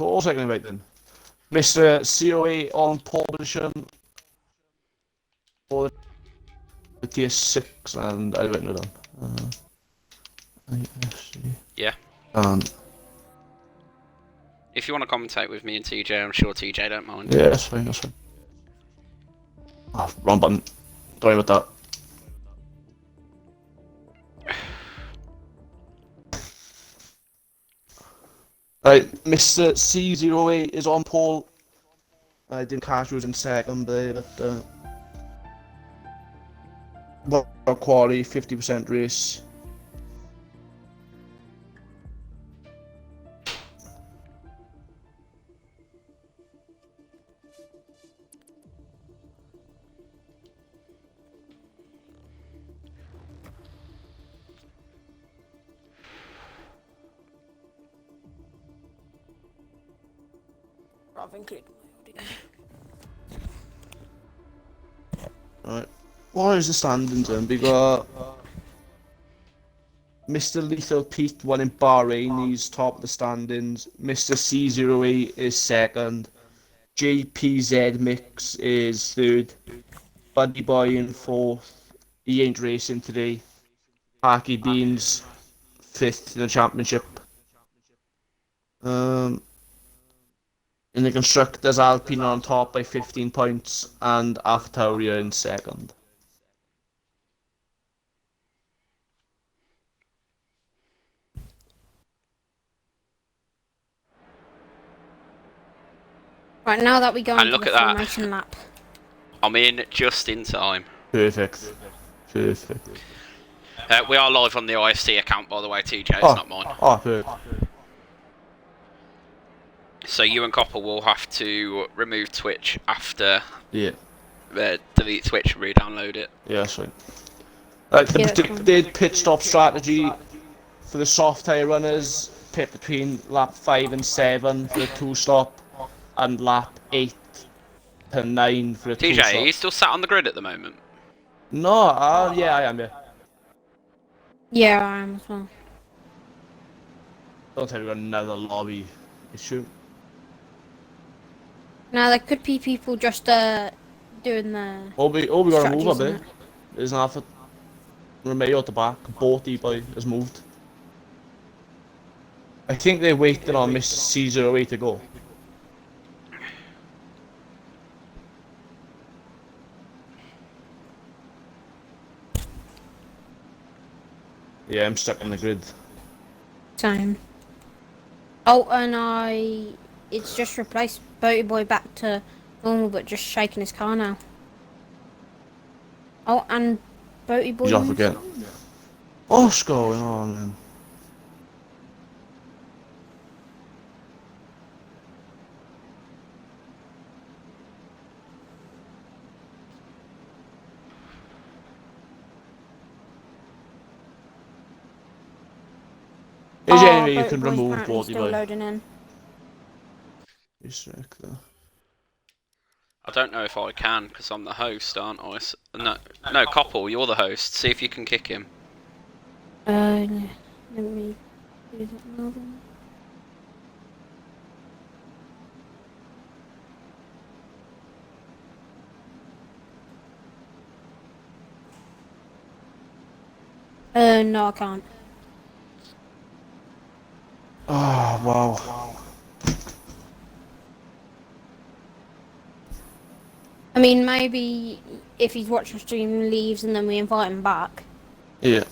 course I can invite them. Mr. COA on pole position for the tier 6, and I've written it on. IFC. Yeah. If you want to commentate with me and TJ, I'm sure TJ don't mind. Yeah, that's fine, that's fine. Oh, wrong button. Don't worry about that. Right, Mr. C08 is on pole. I didn't catch who was in second there, but quality, 50% race. Right, what is the standings then? We got Mr. Lethal Pete won in Bahrain, he's top of the standings. Mr. C08 is second. JPZ Mix is third. Buddy Boy in fourth. He ain't racing today. Harky Beans fifth in the championship. In the constructors, Alpine on top by 15 points, and AlphaTauri in second. Right, now that we go into look the at that. formation lap. I'm in just in time. Perfect. Perfect. We are live on the IFC account, by the way, TJ. It's not mine. Oh, perfect. So you and Copper will have to remove Twitch after. Yeah. Delete Twitch, re-download it. Yeah, that's right. The pit stop strategy for the soft tyre runners, pit between lap 5 and 7 for a 2-stop, and lap 8 to 9 for a 2-stop. TJ, are you still sat on the grid at the moment? No, yeah, I am, yeah. Yeah, I am as well. Don't tell me we've got another lobby issue. Now, there could be people just doing the... All we got to move a strategies bit. and that. There's an Alpha Romeo at the back. Borty boy has moved. I think they're waiting on Miss C08 to go. Yeah, I'm stuck on the grid. Same. Oh, and it's just replaced Boaty Boy back to normal, but just shaking his car now. Oh, and Boaty Boy... He's off again. What's going on, man? Is there any way you can remove Borty still Boy? loading in. I don't know if I can, because I'm the host, aren't I? No, Coppel, you're the host. See if you can kick him. Let me do that now then. No, I can't. Oh, wow. I mean, maybe if he's watching the stream, leaves, and then we invite him back. Yeah.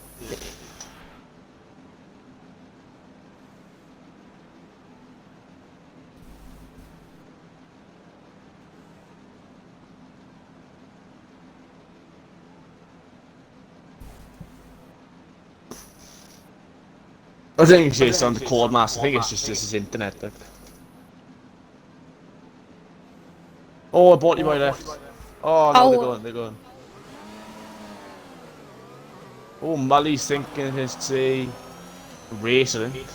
I think it's on the cord master. I think it's just his internet. Like. Oh, I bought you my left. Oh no, they're going. Oh, Mully's thinking it's a race, I think.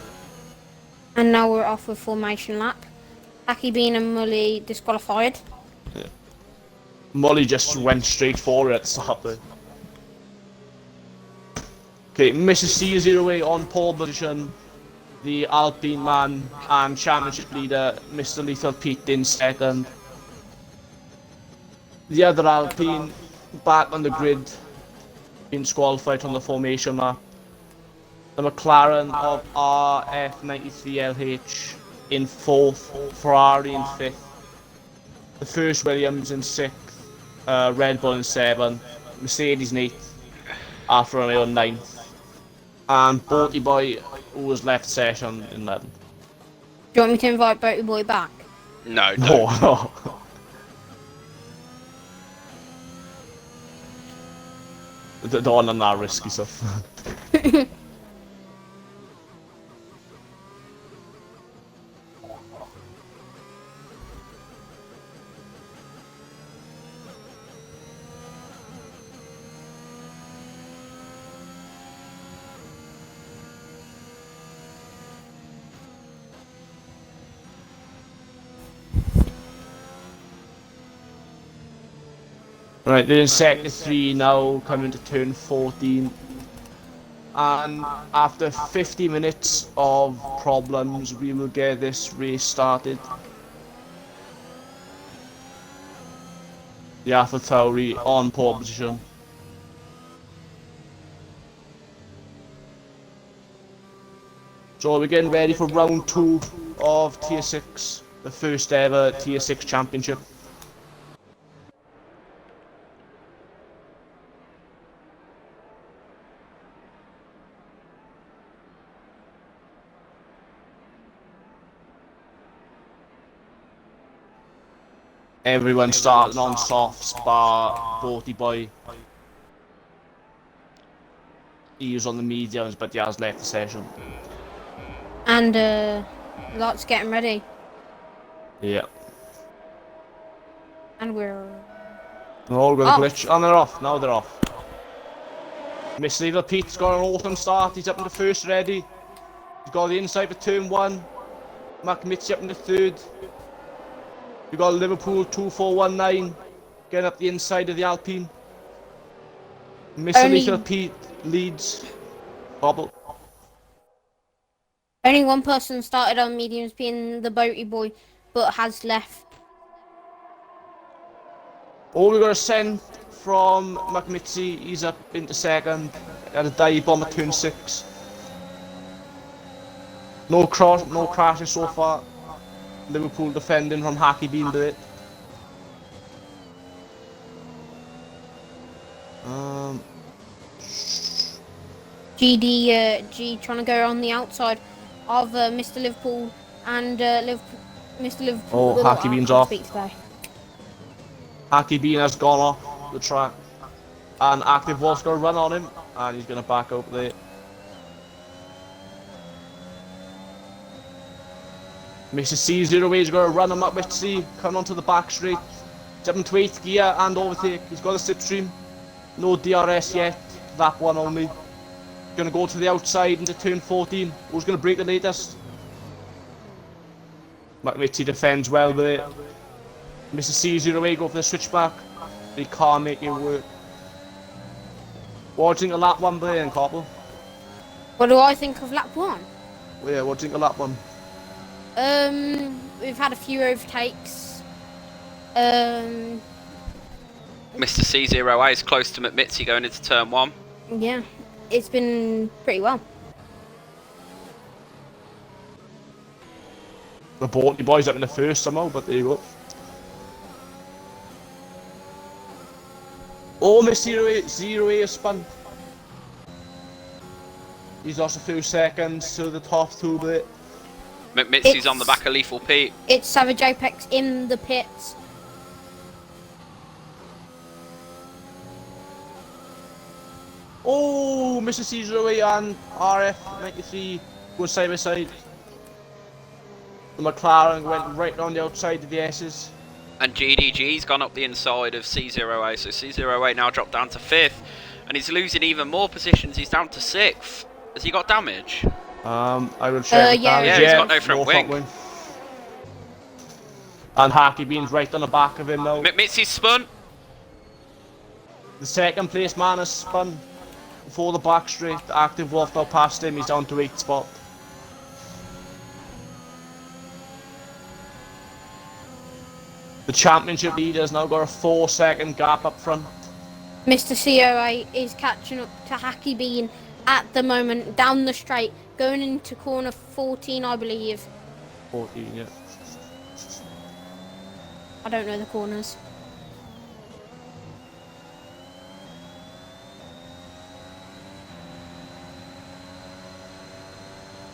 And now we're off with formation lap. Aki Bean and Mully disqualified. Yeah. Mully just went straight forward at the start there. Okay, Mrs. C08 on pole position. the Alpine man and championship leader, Mr. Lethal Pete, in second. The other Alpine back on the grid, being disqualified on the formation lap. The McLaren of RF93LH in 4th, Ferrari in 5th. The first Williams in 6th, Red Bull in 7th, Mercedes in 8th, Alfa Romeo in 9th, and Boaty Boy, who was left session in 11th. Do you want me to invite Boaty Boy back? No, No, don't. no. Don't want that risky stuff. Right, they're in sector 3 now, coming to turn 14. And after 50 minutes of problems, we will get this race started. The Alpha Tauri on pole position. So we're getting ready for round 2 of Tier 6, the first ever Tier 6 championship. Everyone starting on softs bar Boaty Boy. He was on the mediums, but he has left the session. And Lot's getting ready. Yeah. And we're... They're all going to Off. glitch. And they're off. Now they're off. Miss Little Pete's got an awesome start. He's up in the first ready. He's got the inside for turn 1. McMitchie up in the third. We got Liverpool 2419 getting up the inside of the Alpine. Mr. Little Pete leads. Bobble. Only one person started on mediums, being the Boaty Boy, but has left. All we got a send from McMitchie. He's up into second. Had a dive bomb at turn 6. No crashes so far. Liverpool defending from Hacky being it. G trying to go on the outside of Mr. Liverpool and Mr. Liverpool. Oh, Hacky Bean's off. Speak today. Hacky Bean has gone off the track. And Active Wolf's going to run on him. And he's going to back up there. Mr. C08 is going to run him up with C, coming onto the back straight. Jumping to 8th gear and overtake. He's got a slipstream. No DRS yet. Lap 1 only. Going to go to the outside into turn 14. Who's going to break the latest? McMitchie defends well with it. Mr. C08 go for the switchback. But he can't make it work. What do you think of lap 1 there, Koppel? What do I think of lap 1? Well, yeah, what do you think of lap 1? We've had a few overtakes. Mr. C08 is close to McMitchie going into turn 1. Yeah, it's been pretty well. The Boaty Boys up in the first somehow, but there you go. Oh, Mr. 08 has spun. He's lost a few seconds to the top 2 bit. McMitchie's on the back of Lethal Pete. It's Savage Apex in the pits. Oh, Mr. C08 and RF93 go side by side. The McLaren went right on the outside of the S's. And GDG's gone up the inside of C08, so C08 now dropped down to 5th. And he's losing even more positions, he's down to 6th. Has he got damage? I will check. Yeah, he's got no front wing. And Hacky Bean's right on the back of him now. McMitchie's spun. The second place man has spun before the back straight. The Active Wolf now past him, he's down to 8th spot. The championship leader's now got a 4-second gap up front. Mr. COA is catching up to Hacky Bean at the moment, down the straight, going into corner 14, I believe. 14, yeah. I don't know the corners.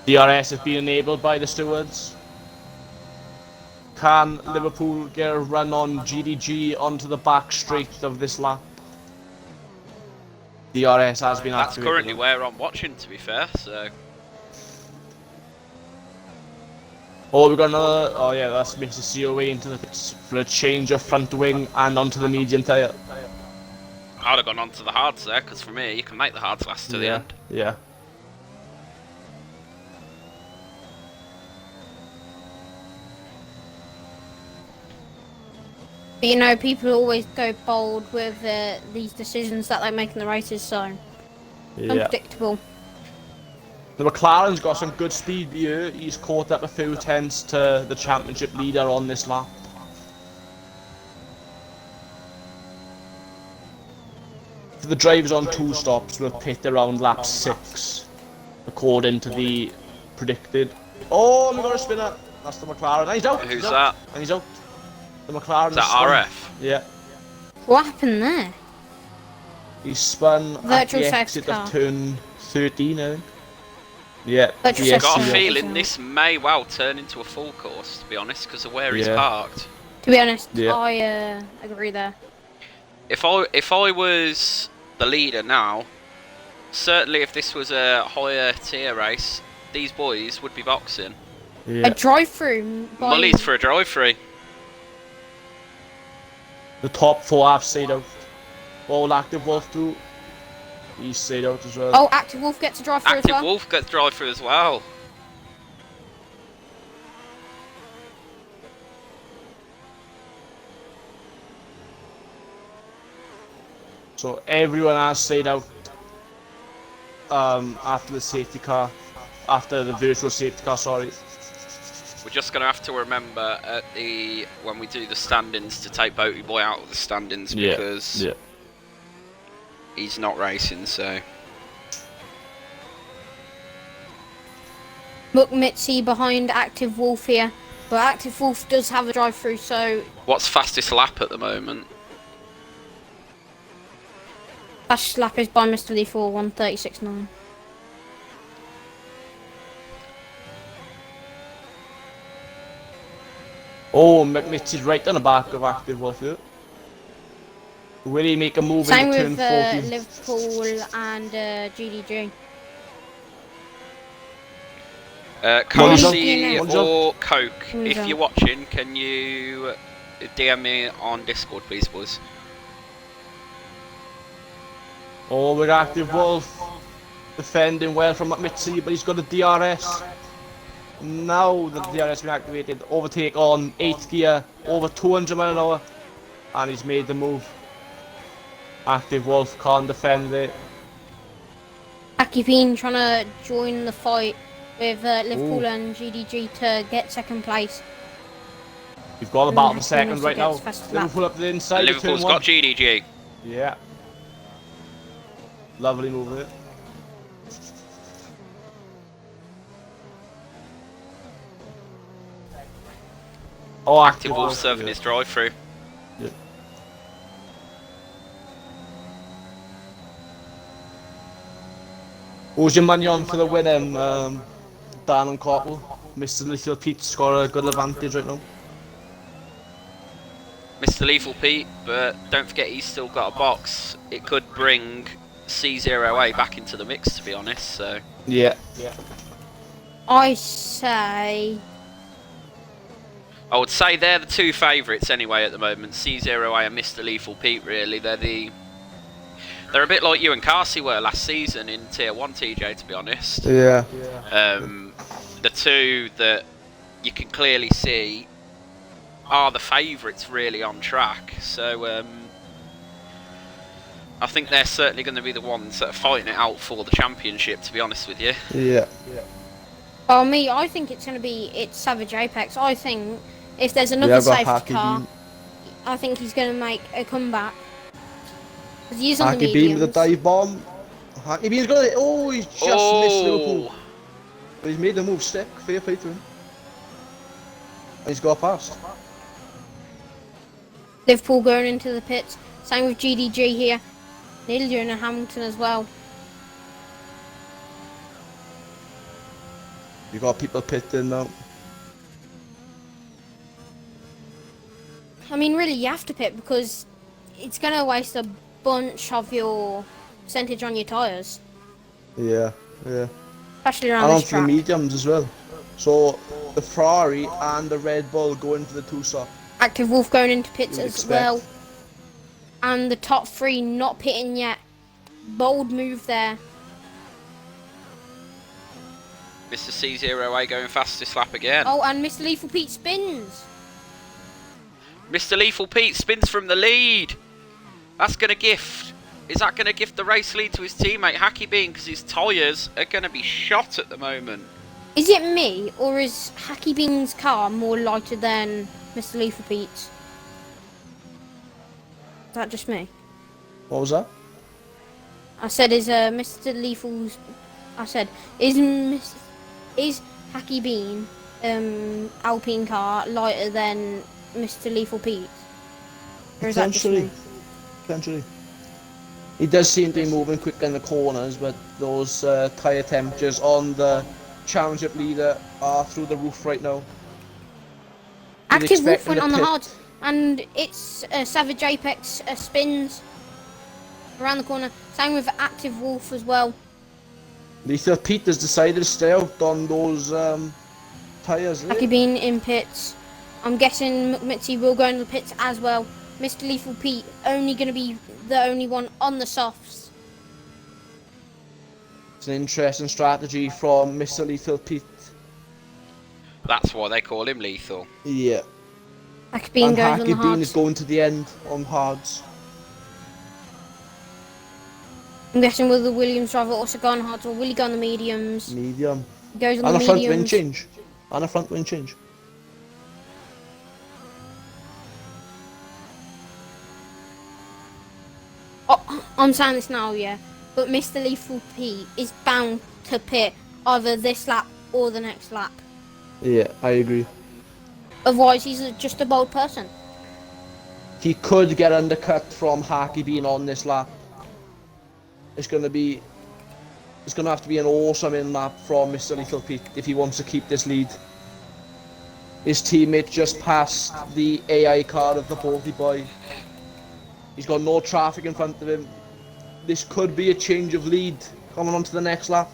DRS has been enabled by the stewards. Can Liverpool get a run on GDG onto the back straight of this lap? DRS has been That's activated. currently where I'm watching, to be fair, so... Oh, we've got another. Oh, yeah, that's Mr. COA into the pits for a change of front wing and onto the medium tyre. I'd have gone on to the hards there, because for me, you can make the hards last to the end. Yeah. But you know, people always go bold with these decisions that they make in the races, so unpredictable. The McLaren's got some good speed here. He's caught up a few tenths to the championship leader on this lap. The drivers on 2 stops will pit around lap 6, according to the predicted. Oh, we got a spinner. That's the McLaren. And he's out. Who's that? And he's out. The McLaren. Is that RF? Yeah. What happened there? He spun at Virtual the safety exit car. of turn 13, I think. Yeah. Virtual the safety Got a Yeah. feeling this may well turn into a full course, to be honest, because of where he's Yeah. parked. To be honest, Yeah. I agree there. If I was the leader now, certainly if this was a higher tier race, these boys would be boxing. Yeah. A drive-through. by- Mully's for a drive-through. The top 4 have stayed out. All active Wolf too. He's stayed out as well. Oh, Active Wolf gets a drive-through as Active well. Wolf gets drive-through as well. So everyone has stayed out after the safety car, after the virtual safety car. Sorry. We're just going to have to remember at when we do the standings to take Boaty Boy out of the standings because he's not racing, so... Muck Mitzi behind Active Wolf here. But Active Wolf does have a drive-through, so What's fastest lap at the moment? fastest lap is by Mr. Lee for 1:36.9. Oh, McNitty's right on the back of Active Wolf here. Will he make a move Same into with turn 14? Liverpool and GDG. Carly One or Coke, One if jump. you're watching, can you DM me on Discord, please, boys? Oh, with Active Wolf defending well from McNitty, but he's got a DRS. Now the DRS has been activated. Overtake on 8th gear, over 200 miles an hour, and he's made the move. Active Wolf can't defend it. Aki Bean trying to join the fight with Liverpool and GDG to get second place. We've got about Mm, a second right now. gets fast lap. Liverpool up the inside. Liverpool's turn got GDG. 1. Yeah. Lovely move there. Oh, Active Wolf serving his drive-through. Yeah. Who's your money on for the win, Dan and Cottle? Mr. Little Pete's got a good advantage right now. Mr. Lethal Pete, but don't forget he's still got a box. It could bring C0A back into the mix, to be honest, so... Yeah. I say I would say they're the two favourites anyway at the moment, C0A and Mr. Lethal Pete, really. They're a bit like you and Carsey were last season in Tier 1, TJ, to be honest. Yeah. The two that you can clearly see are the favourites really on track, so I think they're certainly going to be the ones that are fighting it out for the championship, to be honest with you. Yeah. I think it's going to be Savage Apex. I think if there's Yeah, another I've got safety Hacky car, Bean. I think he's going to make a comeback. Because he is on the Hacky Bean with a mediums. dive bomb. Hacky Bean's got it. Oh, he's just missed Liverpool. But he's made the move stick. Fair play to him. And he's got past. Liverpool going into the pits. Same with GDG here. Nearly doing a Hamilton as well. You got people pitting now. I mean, really, you have to pit because it's going to waste a bunch of your percentage on your tyres. Yeah, yeah. Especially around And this onto the track. mediums as well. So the Ferrari and the Red Bull go into the 2-stop. Active Wolf going into pits You'd as expect. well. And the top 3 not pitting yet. Bold move there. Mr. C0A going fastest lap again. Oh, and Mr. Lethal Pete spins. Mr. Lethal Pete spins from the lead. That's going to gift. Is that going to gift the race lead to his teammate Hacky Bean? Because his tyres are going to be shot at the moment. Is it me, or is Hacky Bean's car more lighter than Mr. Lethal Pete's? Is that just me? What was that? I said, is Mr. Lethal's... I said, is Hacky Bean Alpine car lighter than Mr. Lethal Pete's? Or is that just me? Potentially. He does seem to be moving quick in the corners, but those tyre temperatures on the championship leader are through the roof right now. You'd Active Wolf expect went in on the pit- hard, and it's Savage Apex spins around the corner. Same with Active Wolf as well. Lethal Pete has decided to stay out on those tyres. Hacky Bean in pits. I'm guessing McMitzy will go into the pits as well. Mr. Lethal Pete only going to be the only one on the softs. It's an interesting strategy from Mr. Lethal Pete. That's why they call him Lethal. Yeah. Hacky Bean And goes on the Hacky Bean is hards. going to the end on hards. I'm guessing will the Williams driver also go on hards, or will he go on the mediums? Medium. He goes on And the a front wing mediums. change. And a front wing change. Oh, I'm saying this now, yeah. But Mr. Lethal Pete is bound to pit either this lap or the next lap. Yeah, I agree. Otherwise, he's just a bold person. He could get undercut from Hacky Bean on this lap. It's going to have to be an awesome in lap from Mr. Lethal Pete if he wants to keep this lead. His teammate just passed the AI car of the Baldy boy. He's got no traffic in front of him. This could be a change of lead coming on to the next lap.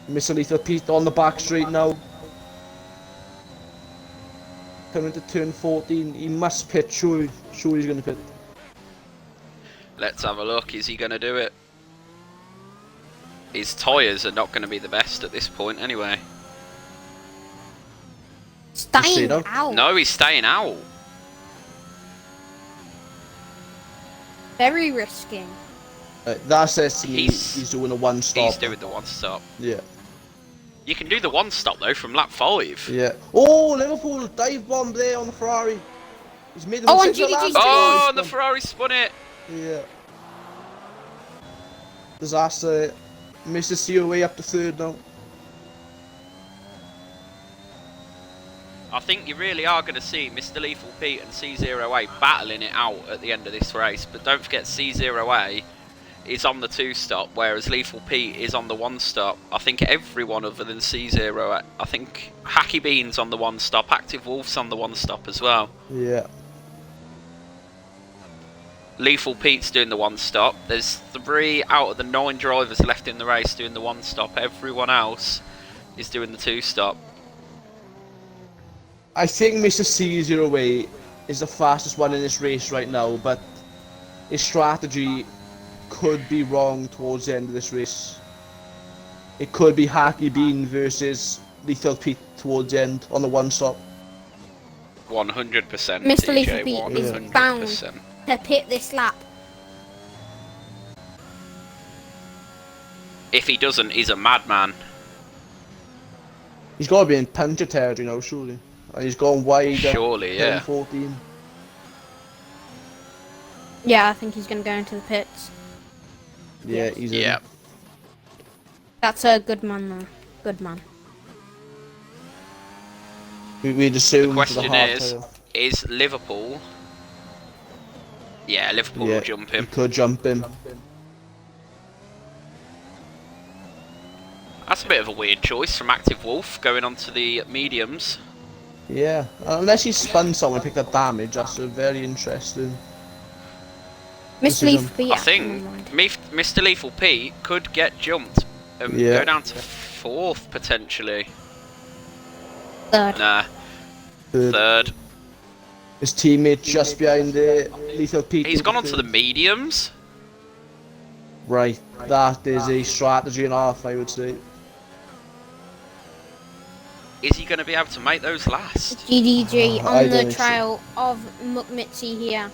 Mr. Lethal Pete on the back straight now. Coming to turn 14, he must pit, sure he's going to pit. Let's have a look. Is he going to do it? His tyres are not going to be the best at this point anyway. Staying out? out. No, he's staying out. Very risky. That says to me He's- he's doing a one stop. He's doing the one stop. Yeah, You can do the one stop though from lap 5. yeah. Oh, Liverpool dive bomb there on the Ferrari. He's made the Oh, and mistake of GDG's that. Oh, Nice and the one. Ferrari spun it. Yeah. Disaster. Mr. COA up to third now. I think you really are going to see Mr. Lethal Pete and C0A battling it out at the end of this race. But don't forget C0A is on the 2-stop, whereas Lethal Pete is on the 1-stop. I think everyone other than C0A. I think Hacky Bean's on the 1-stop. Active Wolf's on the 1-stop as well. Yeah. Lethal Pete's doing the 1-stop. There's 3 out of the 9 drivers left in the race doing the 1-stop. Everyone else is doing the 2-stop. I think Mr. C0A is the fastest one in this race right now, but his strategy could be wrong towards the end of this race. It could be Hacky Bean versus Lethal Pete towards the end on the 1-stop. 100%. Mr. Lethal TJ, Pete is 100%. bound to pit this lap. If he doesn't, he's a madman. He's got to be in puncher territory now, surely. And he's gone wide. Surely, yeah. 14. Yeah, I think he's going to go into the pits. Yeah, Yes. he's Yeah. in. That's a good man, though. Good man. We'd The assume for the question hard is, tail. is Liverpool... Yeah, Liverpool Yeah, will jump he him. could jump him. That's a bit of a weird choice from Active Wolf, going on to the mediums. Yeah, unless he spun someone and picked up damage, that's a very interesting. Mr. Decision. Leaf, but I yeah, think never mind. Mr. Lethal Pete could get jumped and Yeah. go down to 4th, potentially. Third. Nah, Third. 3rd. His teammate just behind the Lethal Pete. He's gone on to the mediums. Right, that is a strategy and a half, I would say. Is he going to be able to make those last? GDG I on don't the think so. trail of Mukmitsi here.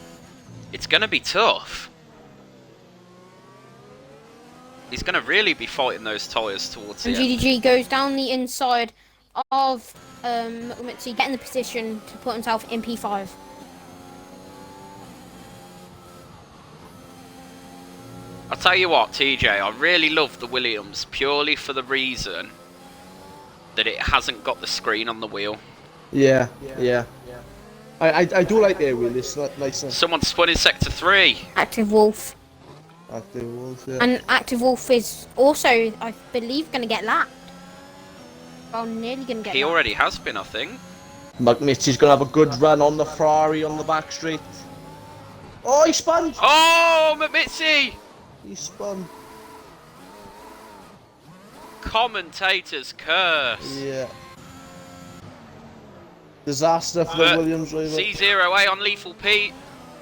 It's going to be tough. He's going to really be fighting those tyres towards the And end. GDG goes down the inside of Mukmitsi, getting the position to put himself in P5. I'll tell you what, TJ, I really love the Williams purely for the reason that it hasn't got the screen on the wheel. Yeah. I do like their wheel, it's not nice and Someone spun in sector 3. Active Wolf. active wolf, yeah. And Active Wolf is also, I believe, going to get lapped. Well, nearly going to get He lapped. already has been, I think. McMitchy's gonna have a good run on the Ferrari on the back straight. Oh, he spun! Oh, Mitzi! He spun. Commentator's curse. Yeah. Disaster for the But Williams driver. C0A on Lethal Pete.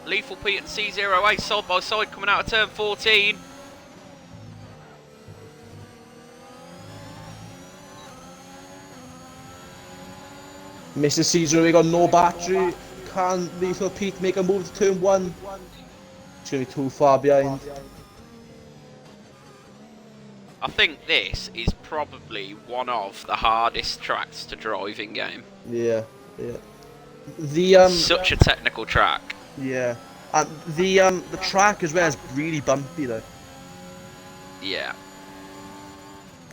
Lethal Pete and C0A side by side coming out of turn 14. Mr. Caesar, we got no battery. Can Lethal Pete make a move to turn 1? It's gonna be too far behind. I think this is probably one of the hardest tracks to drive in game. Yeah. The Such a technical track. yeah. And the track as well is really bumpy though. Yeah.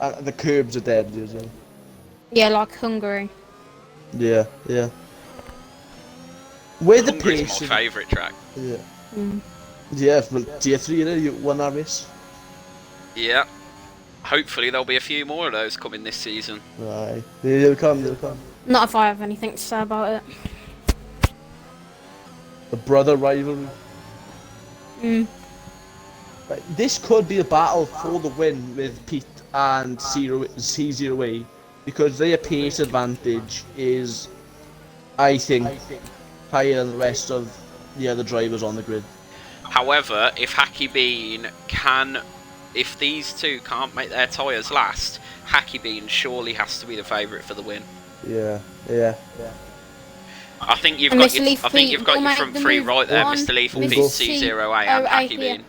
And the curbs are dead as well. Yeah, like Hungary. Yeah. Where the Hungary's pace? my favourite track. Yeah. Mm. Yeah, from tier 3, you know, you won that race. Yeah. Hopefully there'll be a few more of those coming this season. Right. They'll come. Not if I have anything to say about it. The brother rivalry. Mm. Right. This could be a battle for the win with Pete and C0A because their pace advantage is, I think, higher than the rest of the other drivers on the grid. However, if Hacky Bean can... If these two can't make their tyres last, Hacky Bean surely has to be the favourite for the win. Yeah. I think you've And got Mr. your, Leaf I think Pete you've got will your make front the three move right there, on Mr. Lethal We'll Pete, go. C0A and Hacky here. Bean.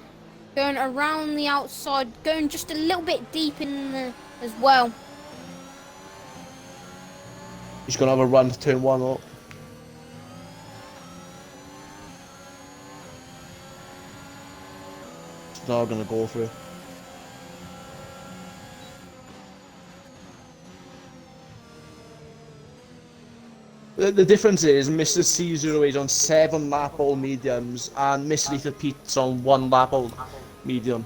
Going around the outside, going just a little bit deep in the as well. He's gonna have a run to turn 1 up. He's not gonna go for it. The difference is Mr. C0 is on 7 lap all mediums and Mr. Lethal Pete's on 1 lap all medium.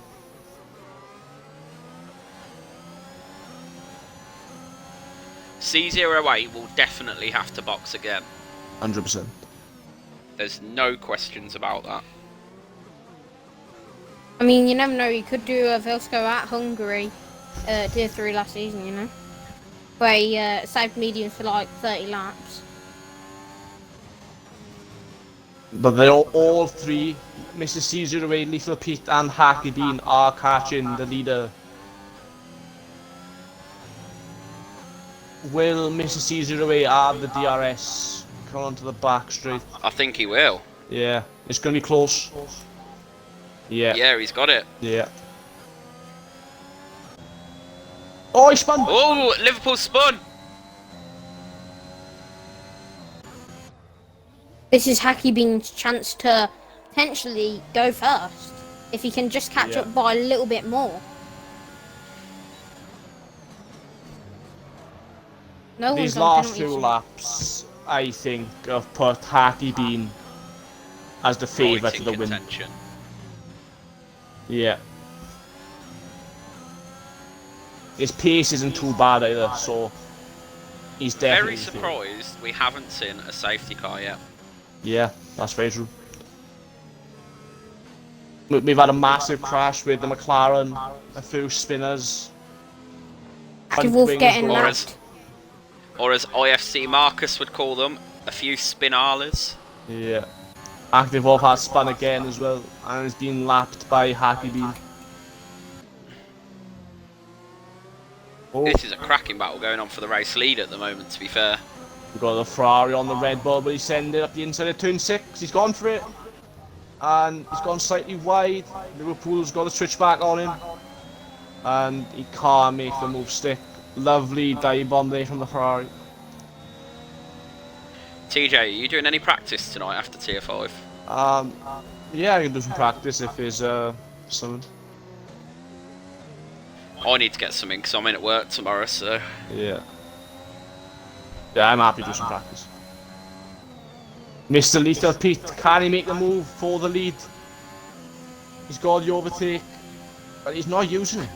C08 will definitely have to box again. 100%. There's no questions about that. I mean, you never know. You could do a Vilsco at Hungary, tier 3 last season. You know, where he saved mediums for like 30 laps. But they're all 3, Mr. C0, Lethal Pete and Hacky Bean are catching the leader. Will Mr. C0 add the DRS? Come onto the back straight. I think he will. Yeah, it's gonna be close. Yeah. Yeah, he's got it. Yeah. Oh, he spun! Oh, Liverpool spun! This is Hacky Bean's chance to potentially go first. If he can just catch up by a little bit more. No These one's on last penalty few zone. laps, I think, have put Hacky Bean as the favourite Right to in the win. contention. Yeah. His pace isn't too bad either, so he's definitely Very the favourite. surprised we haven't seen a safety car yet. Yeah, that's very true. We've had a massive crash with the McLaren, a few spinners. Active Wolf getting Or lapped. as IFC Marcus would call them, a few spinalers. Yeah. Active Wolf has spun again as well, and is being lapped by Hacky Bean. Oh, This is a cracking battle going on for the race lead at the moment, to be fair. we've got the Ferrari on the Red Bull, but he's sending it up the inside of turn 6. He's gone for it. And he's gone slightly wide. Liverpool's got a switch back on him. And he can't make the move stick. Lovely dive bomb there from the Ferrari. TJ, are you doing any practice tonight after Tier 5? Yeah, I can do some practice if there's something. I need to get something because I'm in at work tomorrow, so... Yeah. Yeah, I'm happy to do some practice. Mr. Lethal Pete, can he make the move for the lead? He's got the overtake, but he's not using it.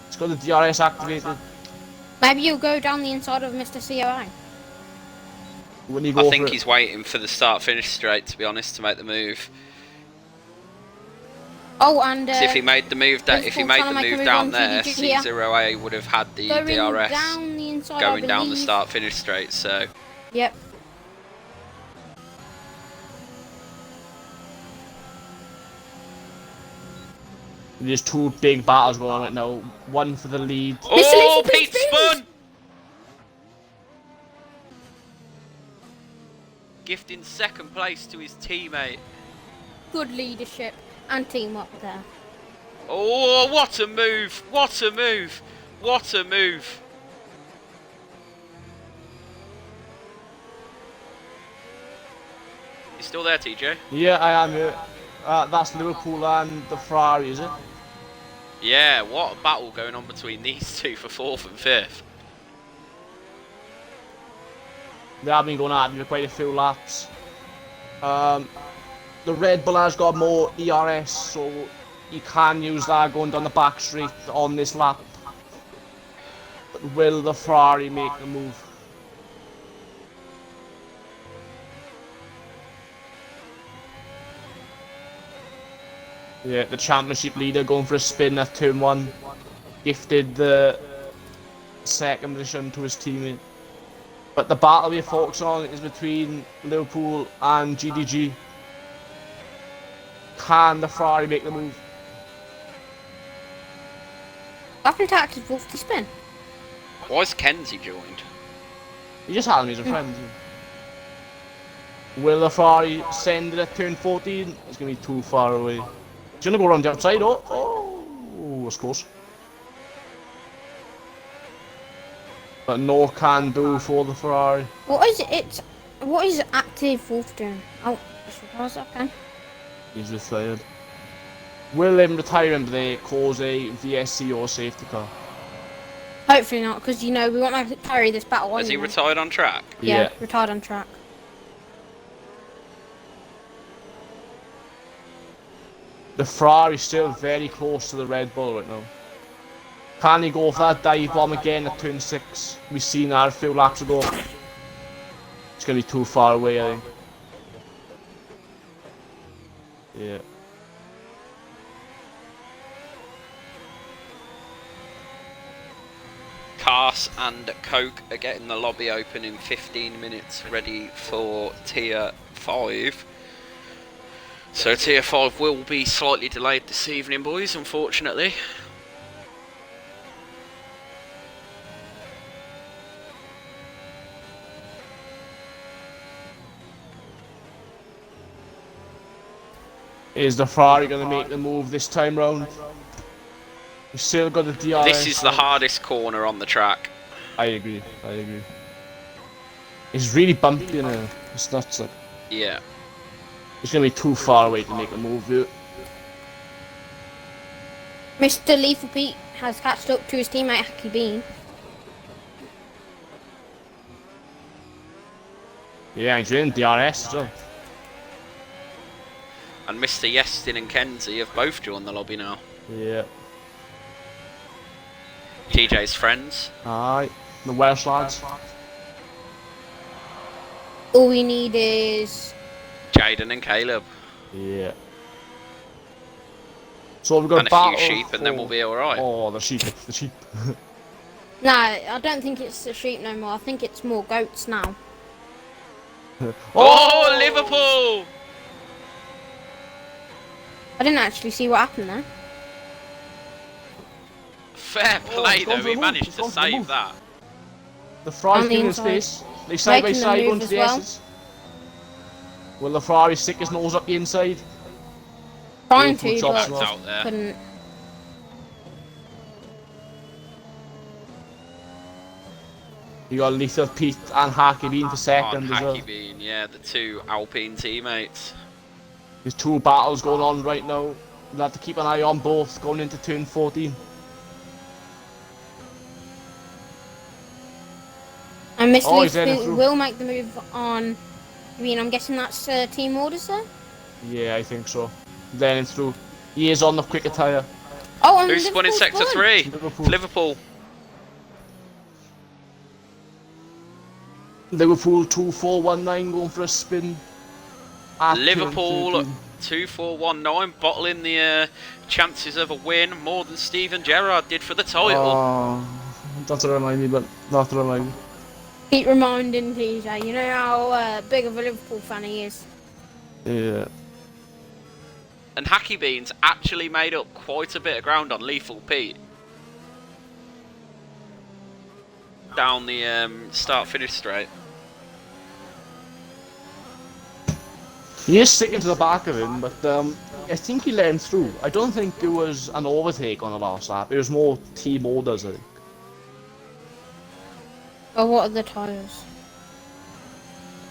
He's got the DRS activated. Maybe you'll go down the inside of Mr. COI. When he go I think for he's waiting for the start-finish straight, to be honest, to make the move. Oh, and So if he made the move, if he made the move down there, here. C0A would have had the Going DRS down the inside, going I down the believe. start-finish straight. So Yep. There's two big battles going on right now. One for the lead. Mr. oh, Lethal Pete spins! spun! Gifting second place to his teammate. Good leadership and teamwork there. Oh, what a move! What a move! What a move! You still there, TJ? Yeah, I am here. That's Liverpool and the Ferrari, is it? Yeah, what a battle going on between these two for 4th and 5th. They have been going at it for quite a few laps. The Red Bull has got more ERS, so you can use that going down the back straight on this lap. But will the Ferrari make the move? Yeah, the championship leader going for a spin at turn 1. Gifted the second position to his teammate. But the battle we're focusing on is between Liverpool and GDG. Can the Ferrari make the move? After Active Wolf to spin. Why's Kenzie joined? He just had him as a friend. Will the Ferrari send it at turn 14? It's going to be too far away. He's going to go around the outside. Oh, that's close. But no can do for the Ferrari. What is it? What is Active Wolf doing? Oh, just realised that then. He's retired. Will him retirement there cause a VSC or safety car? Hopefully not, because you know we want to carry this battle on. Has he you know. retired on track? Yeah, retired on track. The Ferrari's still very close to the Red Bull right now. Can he go for that dive bomb again at turn 6? We've seen that a few laps ago. It's going to be too far away, I think. Yeah. Cars and Coke are getting the lobby open in 15 minutes, ready for Tier 5. So Tier 5 will be slightly delayed this evening, boys, unfortunately. Is the Ferrari going to make the move this time round? We've still got the DRS. This is the hardest corner on the track. I agree. It's really bumpy, you know. It's nuts. Like. Yeah. It's going to be too far away to make a move. Mr. Lethal Pete has catched up to his teammate Hacky Bean. Yeah, he's in DRS as well. And Mr. Yestin and Kenzie have both joined the lobby now. Yeah. TJ's friends. Aye, the Welsh lads. All we need is Jaden and Caleb. Yeah. So we've got And a battle few sheep and then we'll be alright. Oh, the sheep, the sheep. no. I don't think it's the sheep no more. I think it's more goats now. Oh, Liverpool! I didn't actually see what happened there. Fair play it's gone though, for we the move, managed it's to gone for the save move. that. The Ferrari's On the in his inside. face. They side by Making the side move going to as the well. S's. Will the Ferrari stick his nose up the inside? Trying Liverpool to, chops but him out there. couldn't. You got Lethal Pete and Harky Bean for second as well. Hacky Bean, yeah, the two Alpine teammates. There's two battles going on right now. We'll have to keep an eye on both going into turn 14. And Mr. Oh, he's Lethal heading Pete through. will make the move on. I mean, I'm guessing that's team orders there. Yeah, I think so. Then through. He is on the quicker tyre. Oh, and Who's spun in Liverpool's sector won. 3? Liverpool. Liverpool. Liverpool 2419 going for a spin. At turn Liverpool 13. 2419, bottling the chances of a win more than Steven Gerrard did for the title. Oh, not to remind me, but not to remind me. Keep reminding TJ, you know how big of a Liverpool fan he is. Yeah. And Hacky Beans actually made up quite a bit of ground on Lethal Pete. Down the start-finish straight. He is sticking to the back of him, but I think he let him through. I don't think it was an overtake on the last lap. It was more team orders, I think. Oh, what are the tyres?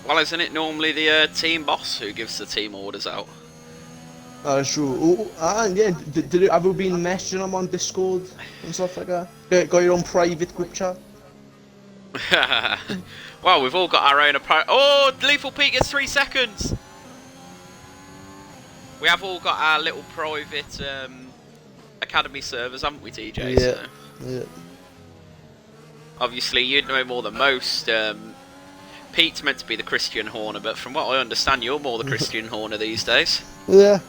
Well, isn't it normally the team boss who gives the team orders out? True. Oh, yeah, have you been messaging him on Discord and stuff like that? Got your own private group chat? Well, we've all got our own approach. Oh, Lethal Pete gets 3 seconds! We have all got our little private academy servers, haven't we, TJ? Yeah. So, Yeah. obviously, you'd know more than most. Pete's meant to be the Christian Horner, but from what I understand, you're more the Christian Horner these days. Yeah.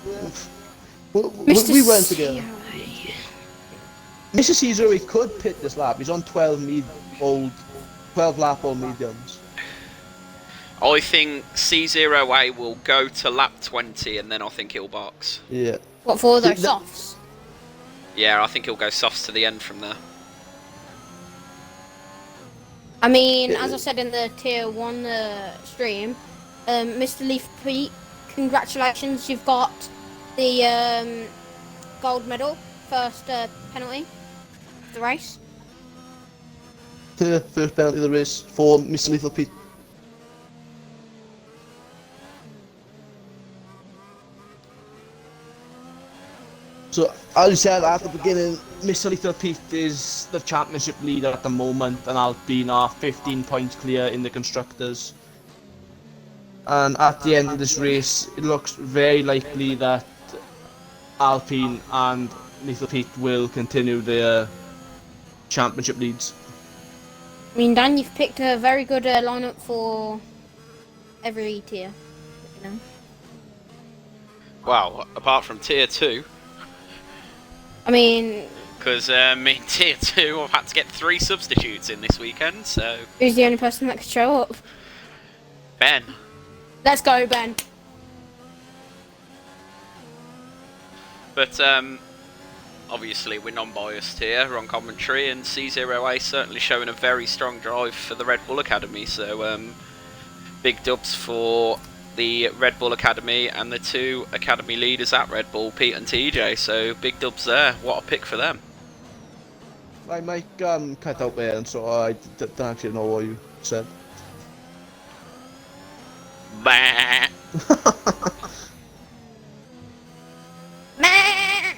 Well, Mr. we went together. Sierra. Mr. Caesar, he could pit this lap. He's on 12 lap old mediums. I think C0A will go to lap 20 and then I think he'll box. Yeah. What for those The- softs? Yeah, I think he'll go softs to the end from there. I mean, as I said in the tier 1 stream, Mr. Leaf Pete, congratulations, you've got the gold medal, first penalty of the race. First penalty of the race for Mr. Lethal Pete. So, as you said at the beginning, Mr. Lethal Pete is the championship leader at the moment, and Alpine are 15 points clear in the constructors. And at the end of this race, it looks very likely that Alpine and Lethal Pete will continue their championship leads. I mean, Dan, you've picked a very good lineup for every tier. You know? Well, apart from tier 2, I mean, because in tier 2 I've had to get 3 substitutes in this weekend, so who's the only person that could show up? Ben. Let's go, Ben. But obviously we're non-biased here on commentary, and C0A certainly showing a very strong drive for the Red Bull Academy, so big dubs for the Red Bull Academy and the 2 Academy leaders at Red Bull, Pete and TJ, so big dubs there. What a pick for them. I might cut out there, and so I don't actually know what you said. Bah. Meh.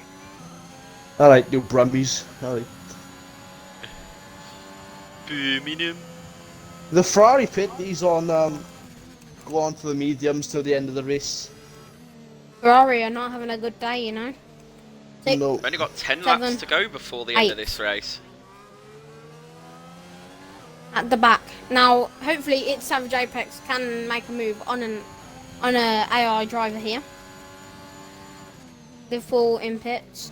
Alright, you Brumbies. Alright. Birmingham. The Ferrari pit, he's on, go on for the mediums till the end of the race. Ferrari are not having a good day, you know. Six, No. We've only got 10 7, laps to go before the end of 8. this race. At the back. Now, hopefully, it's Savage Apex can make a move on a AI driver here. The full in pits.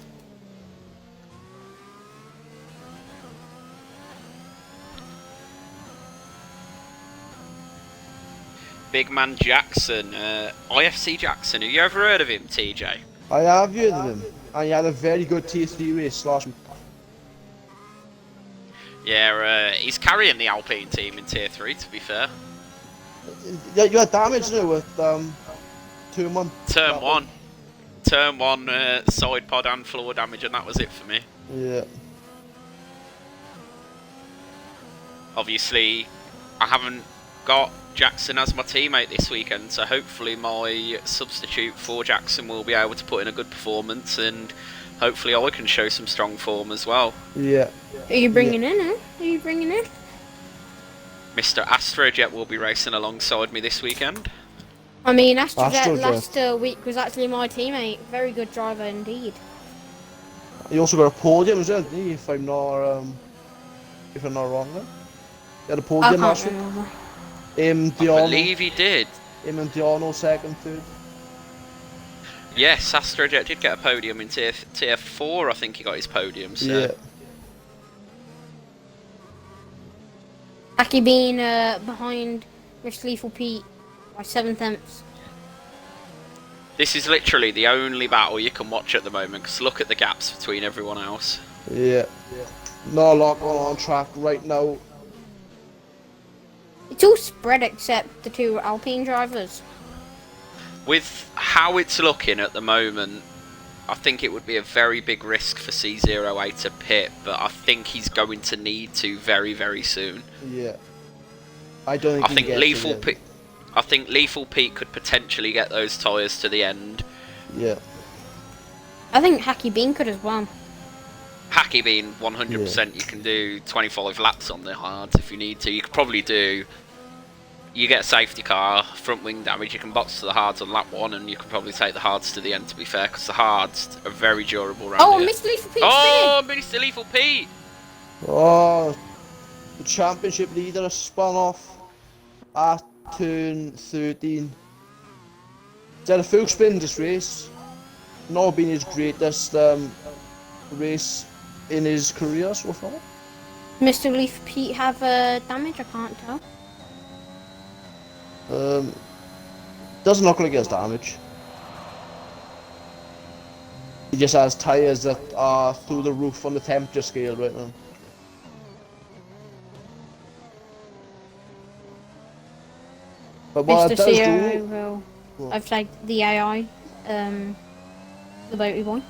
Big man Jackson, IFC Jackson. Have you ever heard of him, TJ? I have heard of him, and he had a very good tier 3 race last week. Yeah, he's carrying the Alpine team in Tier 3, to be fair. Yeah, you had damage now with, Turn 1. Turn 1. Turn 1, side pod and floor damage, and that was it for me. Yeah. Obviously, I haven't got Jackson as my teammate this weekend, so hopefully my substitute for Jackson will be able to put in a good performance, and hopefully I can show some strong form as well. Yeah. Are you bringing in, eh? Are you bringing in? Mr. Astrojet will be racing alongside me this weekend. I mean, Astrojet Astrojet. last week was actually my teammate. Very good driver indeed. He also got a podium as well, didn't he? If I'm not wrong then. He had a I podium can't last week. remember. I Diano, believe he did. him and Diano second, third. Yes, Astrojet did get a podium in tier 4, I think he got his podium, so... Yeah. Aki being behind Mr. Lethal Pete by 7/10. This is literally the only battle you can watch at the moment, because look at the gaps between everyone else. Yeah. Not a lot going on track right now. It's all spread except the two Alpine drivers. With how it's looking at the moment, I think it would be a very big risk for C08 to pit, but I think he's going to need to very, very soon. Yeah. I don't think I he think can get to the end. I think Lethal Pete could potentially get those tyres to the end. Yeah. I think Hacky Bean could as well. Hacky being 100%, you can do 25 laps on the hards if you need to. You could probably do... You get a safety car, front wing damage, you can box to the hards on lap 1, and you can probably take the hards to the end, to be fair, because the hards are very durable around Oh, here. Mr. Lethal Pete Oh, Mr. Lethal Pete! Oh, the championship leader has spun off at turn 13. He's had a full spin this race. Not been his greatest race in his career so far. Mr. Lethal Pete have damage? I can't tell. Doesn't look like he has damage. He just has tyres that are through the roof on the temperature scale right now. But what it Mr. does Sierra do, will. What? I've taken the AI, the boaty boy.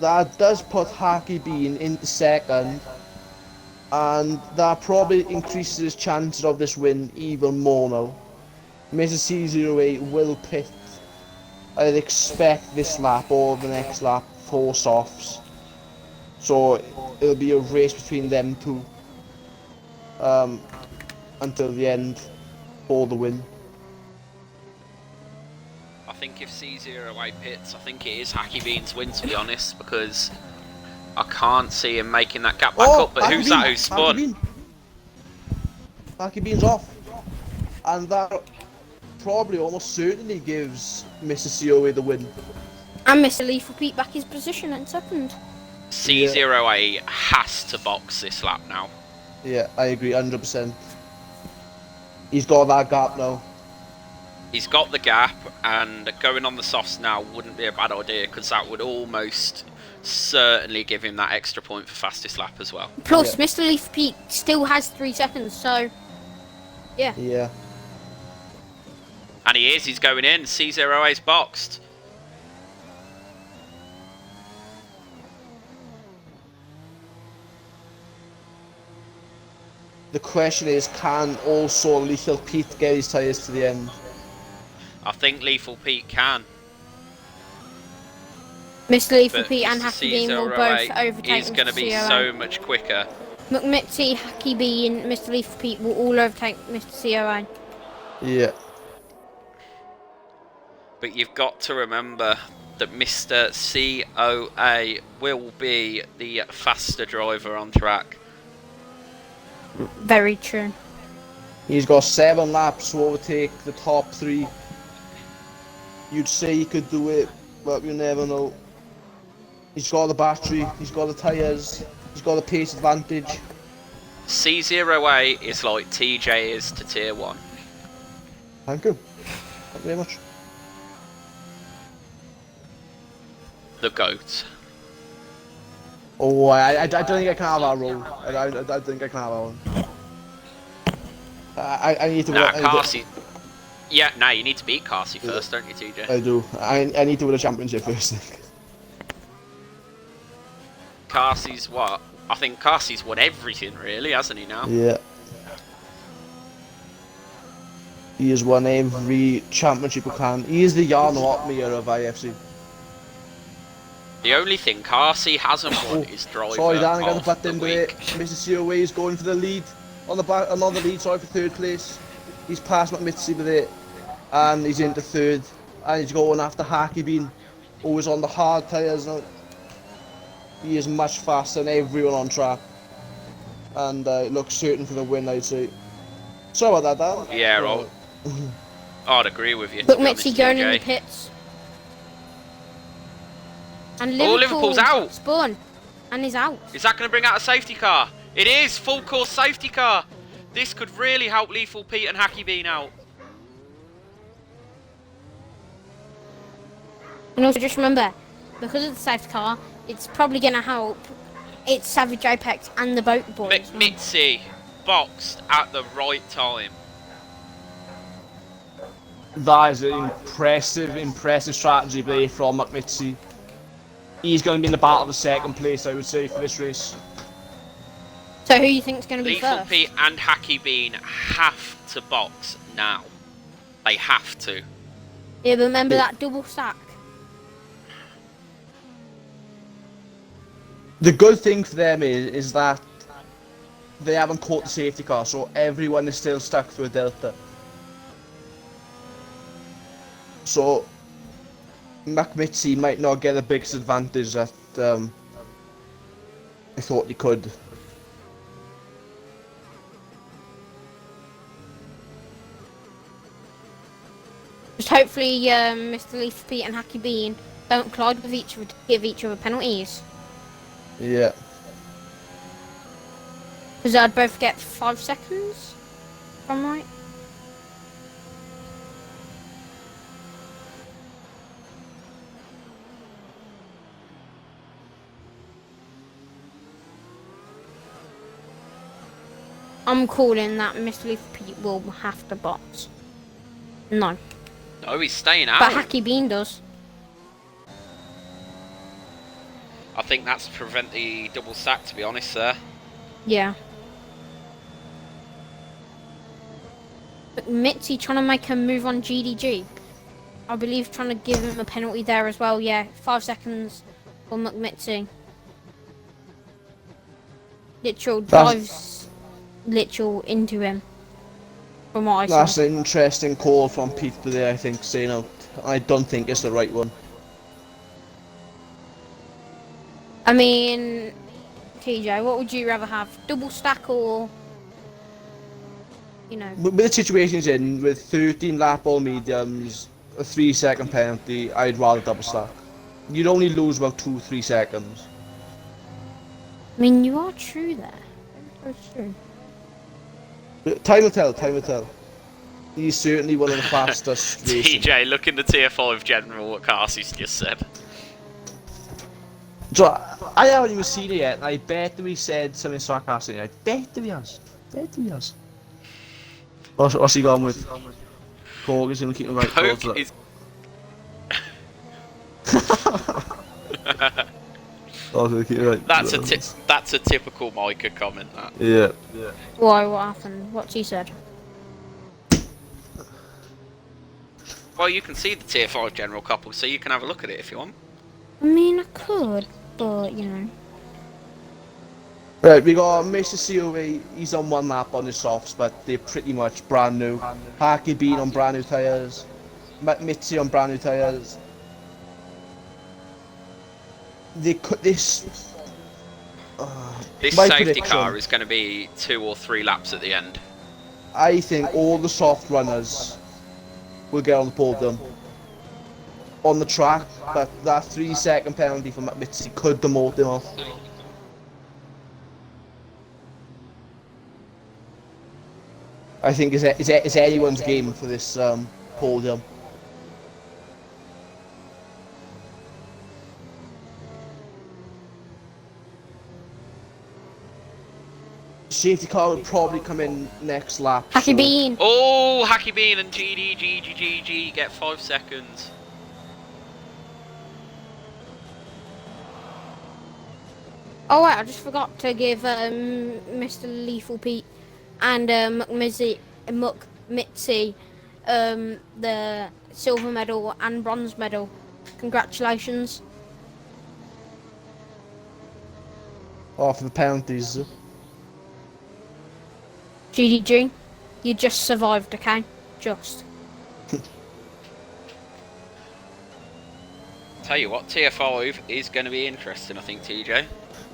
that does put Hacky Bean into second, and that probably increases his chances of this win even more now. Mr. C08 will pit, I'd expect, this lap or the next lap for softs. So it'll be a race between them two until the end for the win. I think if C08 pits, I think it is Hacky Bean's win, to be honest, because I can't see him making that gap back up. But Hacky who's Bean, that who spun? Hacky Bean's off. And that probably almost certainly gives Mr. COA the win. And Mr. Lethal Pete back his position in second. C08 has to box this lap now. Yeah, I agree, 100%. He's got that gap now. He's got the gap, and going on the softs now wouldn't be a bad idea, because that would almost certainly give him that extra point for fastest lap as well. Plus, Yeah. Mr. Lethal Pete still has 3 seconds, so yeah. Yeah. And he's going in. C08's boxed. The question is, can also Lethal Pete get his tyres to the end? I think Lethal Pete can. Mr. Lethal But Pete and Mr. Hacky Bean will both C08 overtake is going to Mr. be COA. so much quicker. McMitzy, Hacky Bean, Mr. Lethal Pete will all overtake Mr. COA. Yeah. But you've got to remember that Mr. COA will be the faster driver on track. Very true. He's got 7 laps to overtake the top 3. You'd say he could do it, but you never know. He's got the battery, he's got the tyres, he's got the pace advantage. C08 is like TJ is to Tier 1. Thank you. Thank you very much. The GOAT. Oh, I don't think I can have that role. I don't think I can have that one. I need to... Nah, I need to- Carsey. Yeah, nah, you need to beat Carsey first, don't you, TJ? I do. I need to win a championship first. Carsey's what? I think Carsey's won everything, really, hasn't he now? Yeah. He has won every championship he can. He is the Jan Otmeyer of IFC. The only thing Carsey hasn't won is driver Sorry, Dan, I got of the butt the into it. week. Mr. COA is going for the lead. On the back, another lead, sorry, for 3rd place. He's passed McMitzy with it. And he's into 3rd. And he's going after Hacky Bean, who is on the hard tyres now. He is much faster than everyone on track. And looks certain for the win, I'd say. Sorry about that, Dan. Yeah, right. I'd agree with you. Look, to be honest, Mitzi going in the TJ. pits. And Oh, Liverpool's out. Spawn. And he's out. Is that going to bring out a safety car? It is! Full course safety car! This could really help Lethal Pete and Hacky Bean out. And also just remember, because of the safety car, it's probably going to help. It's Savage Apex and the boat boys. McMitzy boxed at the right time. That is an impressive strategy play from McMitzy. He's going to be in the battle for 2nd place, I would say, for this race. So who you think's going to be Lethal first? Pete and Hacky Bean have to box now. They have to. Yeah, but remember that double stack. The good thing for them is that they haven't caught the safety car, so everyone is still stuck through a delta. So McMitzy might not get the biggest advantage that I thought he could. Just hopefully Mr. Lethal Pete and Hacky Bean don't collide with each other to give each other penalties. Yeah. Because I'd both get 5 seconds, if I'm right. I'm calling that Mr. Lethal Pete will have to box. No. No, he's staying out. But Hacky Bean does. I think that's to prevent the double stack, to be honest, sir. Yeah. But Mitzi trying to make a move on GDG. I believe trying to give him a penalty there as well. Yeah, 5 seconds for McMitzy. Literal drives literal into him. From what I saw. That's an interesting call from Pete today, I think, saying out. I don't think it's the right one. I mean, TJ, what would you rather have? Double stack or, you know? With the situation he's in, with 13 lap all mediums, a 3-second penalty, I'd rather double stack. You'd only lose about 2-3 seconds. I mean, you are true there. That's true. But time will tell, time will tell. He's certainly one of the fastest racing. TJ, look in the Tier 5 general what Carsey's just said. So, I haven't even seen it yet, and I bet that he said something sarcastic. I bet that he has. What's he gone with? Cork is going to keep him right towards Coke it. is... That's a typical Micah comment, that. Yeah. Why? What happened? What's he said? Well, you can see the Tier 5 general couple, so you can have a look at it if you want. I mean, I could, but you know. Right, we got Mr. COE, he's on 1 lap on his softs, but they're pretty much brand new. Harky Bean on brand new tyres, Mitzi on brand new tyres. They cut this. This My safety prediction, car is going to be 2 or 3 laps at the end. I think all the soft runners will get on the podium on the track, but that 3-second penalty for Mitzi could demote him off. I think it's anyone's game for this podium. Safety car will probably come in next lap. Hacky so- Bean. Oh, Hacky Bean and GG get 5 seconds. Oh wait, I just forgot to give Mr. Lethal Pete and McMitzi the silver medal and bronze medal. Congratulations. For the penalties. GDG, you just survived, okay? Just. Tell you what, Tier 5 is going to be interesting, I think, TJ.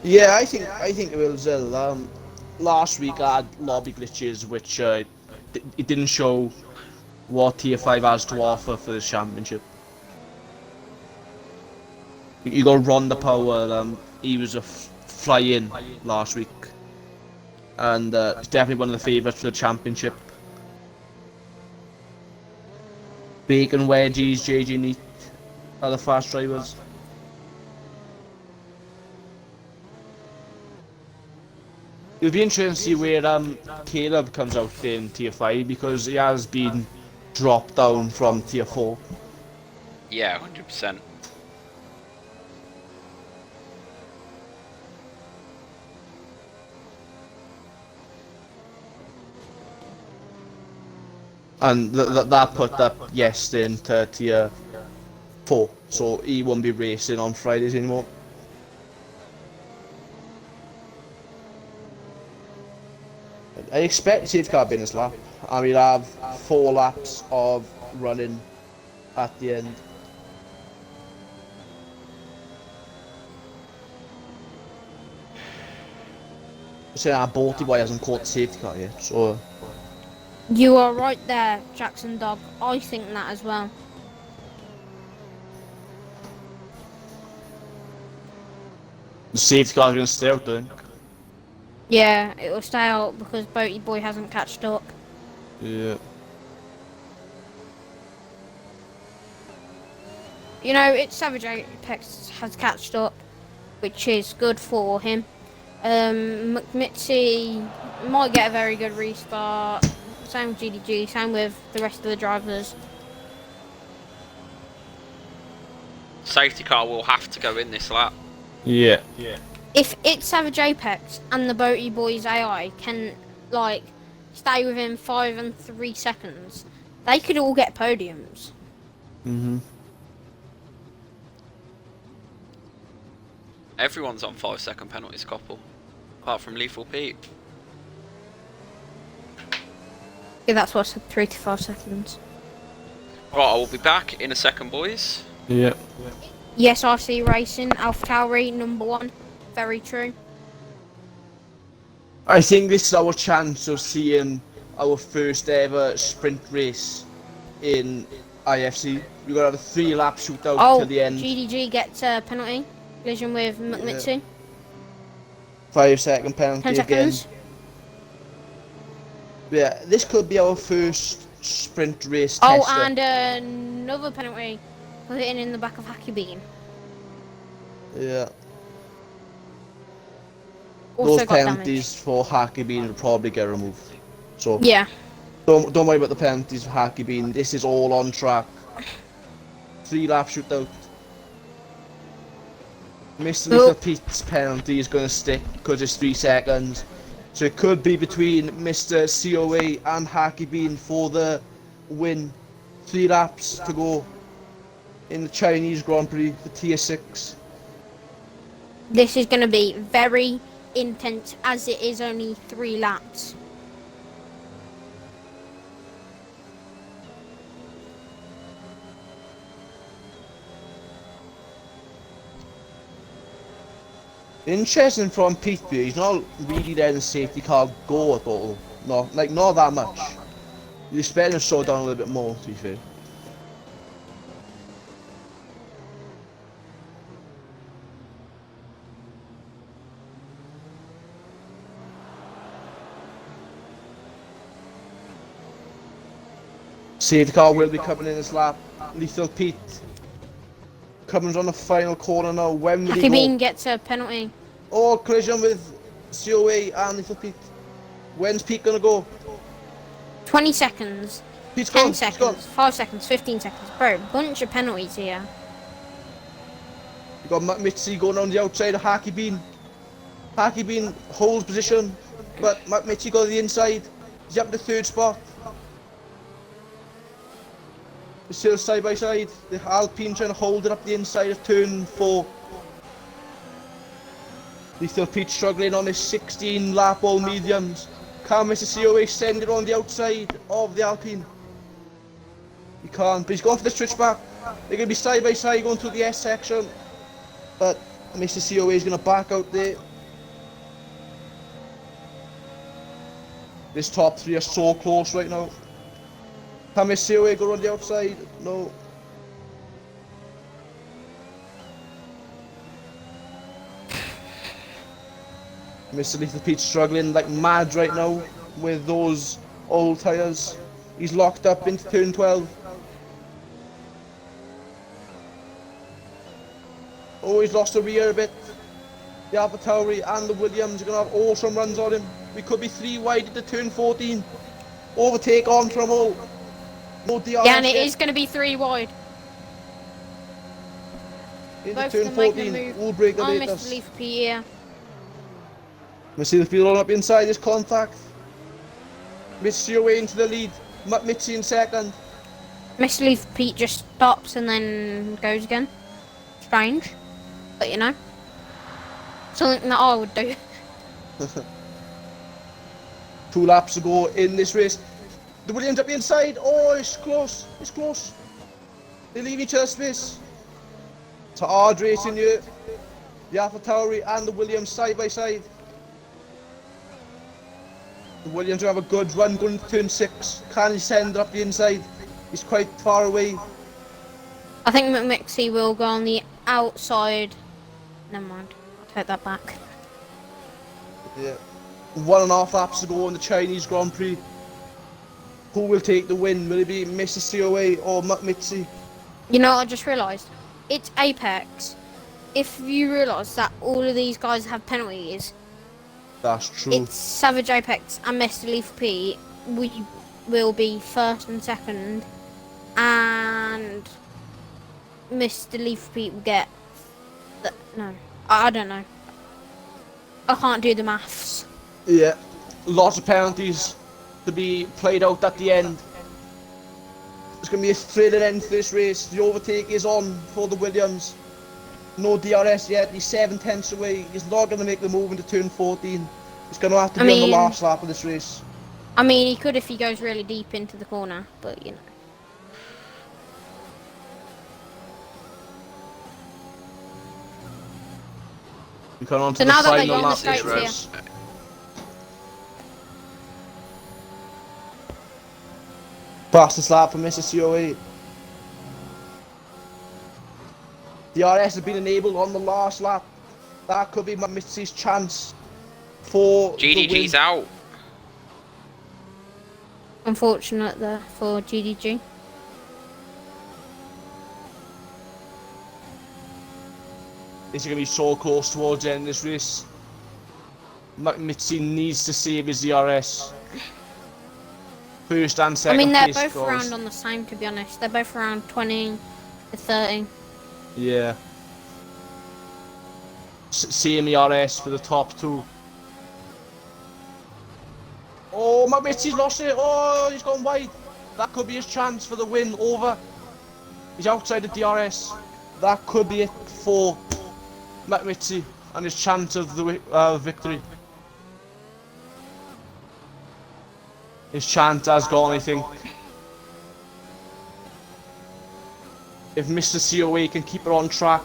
Yeah, I think it will as well. Last week I had lobby glitches, which it didn't show what Tier 5 has to offer for the championship. You got Ronda Power. He was a fly-in last week, and it's definitely one of the favourites for the championship. Bacon Wedgies, JJ Neat are the fast drivers. It'll be interesting to see where Caleb comes out in Tier 5, because he has been dropped down from Tier 4. Yeah, 100%. And that put that Yes into Tier 4, so he won't be racing on Fridays anymore. I expect safety car to be in this lap, and we'll have 4 laps of running at the end. Saying our Balti boy hasn't caught the safety car yet, so You are right there, Jackson Dog. I think that as well. the safety car's going to stay out, I think. Yeah, it will stay out because Boaty Boy hasn't catched up. Yeah. You know, it's Savage Apex has catched up, which is good for him. McMitzi might get a very good restart. Same with GDG, same with the rest of the drivers. Safety car will have to go in this lap. Yeah. If it's Savage Apex and the Boaty Boys AI can, like, stay within 5 and 3 seconds, they could all get podiums. Mhm. Everyone's on 5-second penalties, couple. Apart from Lethal Pete. Yeah, that's what I said, 3 to 5 seconds. Right, I will be back in a second, boys. Yeah. Yes, RC Racing, Alpha Tauri, #1. Very true. I think this is our chance of seeing our first ever sprint race in IFC. We're going to have a 3-lap shootout Oh, till the end. GDG gets a penalty. Collision with McMitzi. 5-second penalty 10 again. seconds. Yeah, this could be our first sprint race Oh, tester. and another penalty for hitting in the back of Hacky Bean. Yeah. Also Those got penalties for Hacky Bean will probably get removed. So damage. Yeah. don't worry about the penalties for Hacky Bean. This is all on track. 3-lap shootout. Mr. Little Pete's penalty is going to stick because it's 3 seconds. So it could be between Mr. COA and Hacky Bean for the win 3 laps to go in the Chinese Grand Prix for Tier 6. This is going to be very intense as it is only 3 laps. Interesting from Pete, he's not really letting the safety car go at all. Not that much. You expect him to slow down a little bit more, to be fair. Safety car will be coming in this lap. Lethal Pete comes on the final corner now. When will he Happy go? Bean gets a penalty. Oh, collision with COA and Lethal Pete. When's Pete gonna go? 20 seconds. Pete's 10 gone. seconds. He's gone. 5 seconds. 15 seconds. Bro, bunch of penalties here. You got Mitzi going on the outside of Hacky Bean. Hacky Bean holds position, but Mitzi got the inside. He's up to 3rd spot. They're still side by side. The Alpine trying to hold it up the inside of turn 4. Lethal Pete struggling on his 16 lap all mediums. Can Mr. COA send it on the outside of the Alpine? He can't, but he's going for the switchback. They're going to be side by side going through the S section. But Mr. COA is going to back out there. This top 3 are so close right now. Can Mr. COA go on the outside? No. Mr. Lethal Pete struggling like mad right now with those old tyres. He's locked up into turn 12. Oh, he's lost the rear a bit. The AlphaTauri and the Williams are going to have awesome runs on him. We could be 3 wide into turn 14. Overtake on from all. No DRS Yeah, and it yet. is going to be 3 wide. Into Both turn of them making a 14. move. We'll break the On latest. Mr. Leaf P here. Let's see the field on up inside this contact. Mitzi away into the lead. Mitzi in second. Mr. Leaf Pete just stops and then goes again. Strange. But you know. Something that I would do. 2 laps to go in this race. The Williams up the inside. Oh, it's close. It's close. They leave each other space. It's a hard racing here. The AlphaTauri and the Williams side by side. The Williams will have a good run going to turn 6. Can he send it up the inside? He's quite far away. I think McMixie will go on the outside. Never mind. I'll take that back. Yeah. 1.5 laps to go in the Chinese Grand Prix. Who will take the win? Will it be Mr. COA or Mitzi? You know, I just realised. It's Apex. If you realise that all of these guys have penalties, That's true. it's Savage Apex and Mr. Leaf P. We will be 1st and 2nd, and Mr. Leaf P will get. No, I don't know. I can't do the maths. Yeah. Lots of penalties to be played out at the end. It's going to be a thrilling end to this race. The overtake is on for the Williams. No DRS yet. He's 7/10 away. He's not going to make the move into turn 14. He's going to have to be on the last lap of this race. I mean, he could if he goes really deep into the corner, but you know. We come on to So the now that they're final on the lap of this straights race. Fastest lap for Mr. COA. DRS has been enabled on the last lap. That could be Mitzi's chance for GDG's the win. out. Unfortunate there for GDG. This is going to be so close towards the end of this race. Mitzi needs to save his DRS. First and I second mean, they're place both goes. around on the same, to be honest. They're both around 20 to 30. Yeah. Same ERS for the top 2. Oh, Mitzi's lost it. Oh, he's gone wide. That could be his chance for the win. Over. He's outside the DRS. That could be it for Matt Mitzi and his chance of the victory. His chance has gone, I think. If Mr. COA can keep it on track.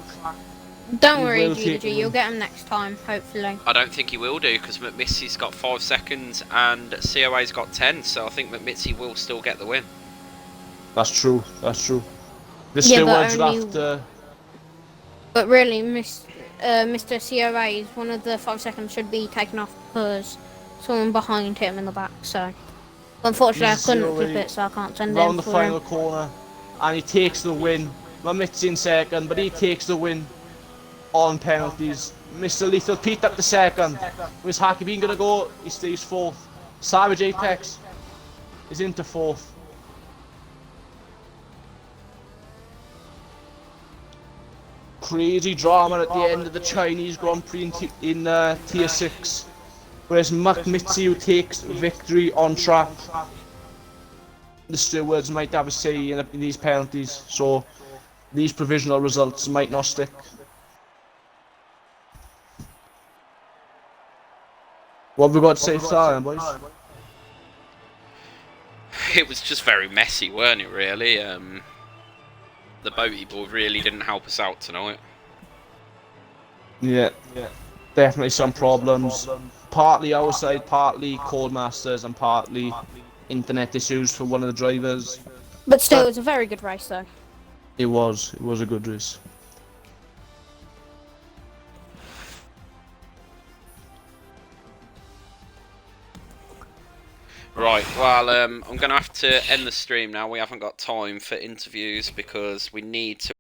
Don't He worry, will take the GG, you'll win. get him next time, hopefully. I don't think he will do because McMitsy's got 5 seconds and COA's got 10, so I think McMitsy will still get the win. That's true. That's true. The Yeah, but stewards would only- have to. But really, Mr. COA's one of the 5 seconds should be taken off because someone behind him in the back. So, unfortunately, I Mr. couldn't COA clip it, so I can't send round him the for final him. corner, and he takes the win. Mamitzi in second, but he takes the win on penalties. Mr. Lethal Pete up the second. Where's Hacky Bean gonna go? He stays fourth. Savage Apex is into fourth. Crazy drama at the end of the Chinese Grand Prix in Tier 6. Whereas Mitzi who takes victory on track. The stewards might have a say in these penalties, so these provisional results might not stick. What have we got to say for that, boys? It was just very messy, weren't it, really? The boaty board really didn't help us out tonight. Yeah, definitely some problems. Partly our side, partly Codemasters, and partly internet issues for one of the drivers. But still, it was a very good race, though. It was a good race. Right, well, I'm going to have to end the stream now. We haven't got time for interviews because we need to